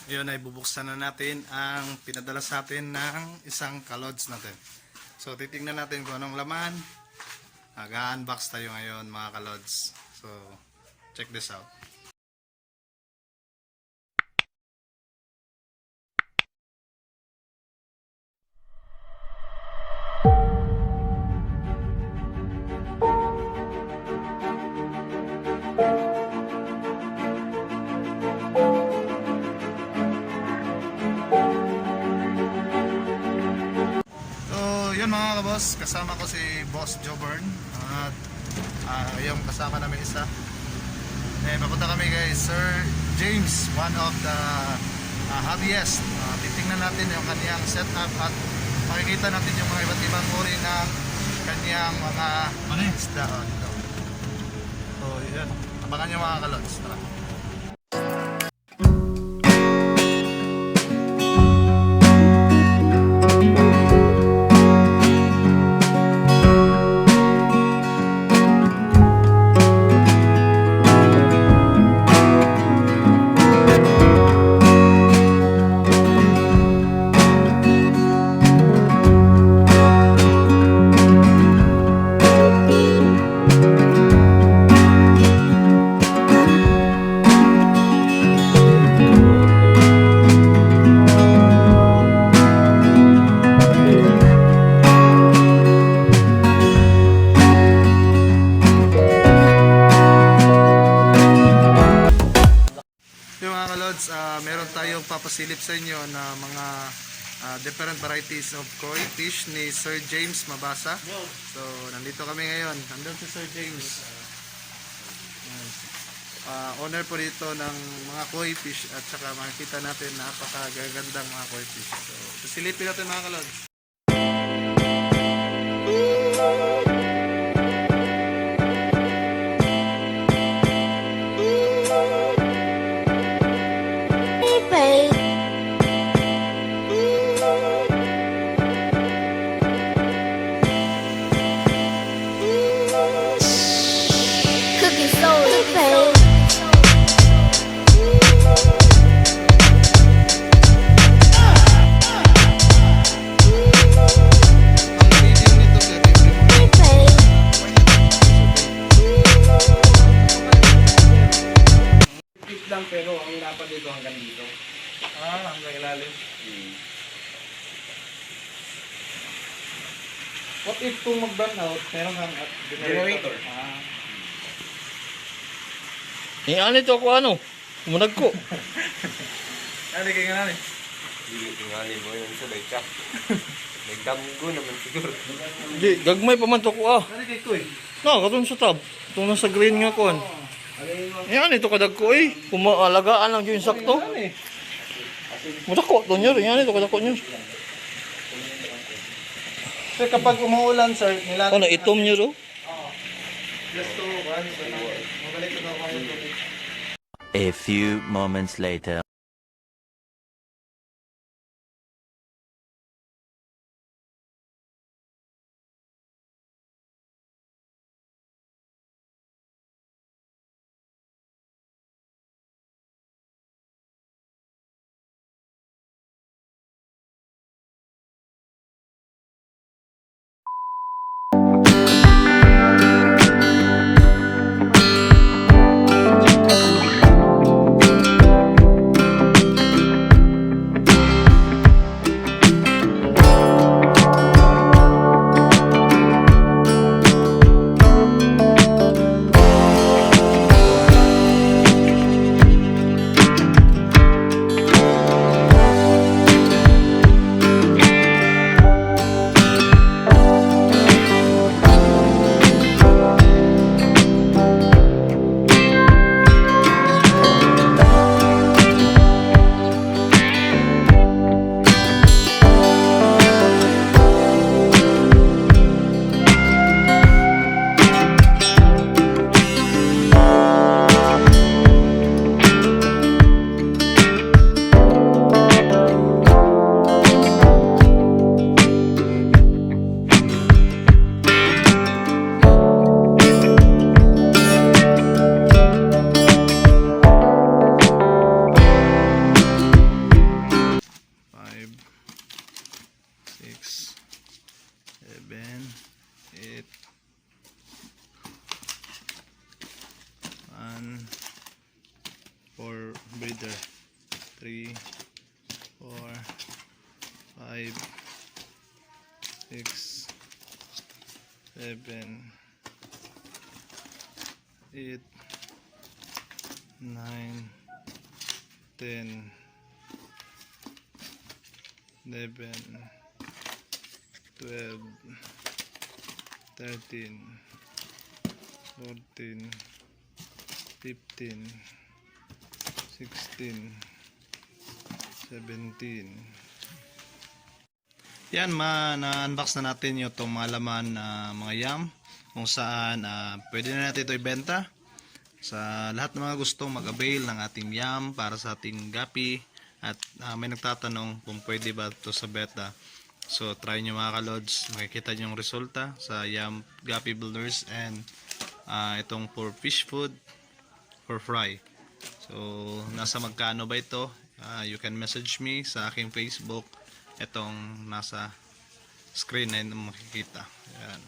Ngayon ay bubuksan na natin ang pinadala sa atin ng isang kalods natin. So titingnan natin kung anong laman. Mag-unbox tayo ngayon mga kalods. So check this out. Yun mga kaboss, kasama ko si Boss Jobern at yung kasama namin isa. Papunta kami kay Sir James, one of the hobbyist. Titingnan natin yung kaniyang setup at makikita natin yung mga iba't ibang uri ng kaniyang mga isda. So yun, abangan nyo mga kalods. Tara. Meron tayong papasilip sa inyo na mga different varieties of koi fish ni Sir James Mabasa. So nandito kami ngayon. Nandun si Sir James, owner po dito ng mga koi fish, at saka makikita natin napakagagandang mga koi fish. So pasilipin natin mga kalods. Lang, pero ang hirapan dito hanggang dito. Hanggang ilalim. What if kung mag-burn out, meron kang Generator. Ano ito ako ano? Umunag ko. Ano kayo nga namin? Hindi tingali mo yun sa baychak. May damgo naman siguro. Di, gagmay pa man to ko ah. Ano kayo kuy? No, katong sa tab. Itong nasa green nga kon. Yan, ito kadag ko eh. Kumaalagaan lang yung sakto. Madako to nyo. Yan, ito kadako nyo. So kapag umuulan sir, Ano, itom nyo do? just to, mabalik ko daw kayo tubig. A few moments later. 7, 8, 9, 10, 11, 12, 13, 14, 15, 16, 17. Yan, na-unbox na natin yung itong mga laman na mga yam kung saan pwede na natin ito ibenta sa lahat ng mga gustong mag-avail ng ating yam para sa ating gapi. At may nagtatanong kung pwede ba ito sa beta. So try nyo mga kalods, makikita nyo yung resulta sa yam gapi builders and itong for fish food for fry. So nasa magkano ba ito? You can message me sa aking Facebook. Itong nasa screen na makikita. Ayan.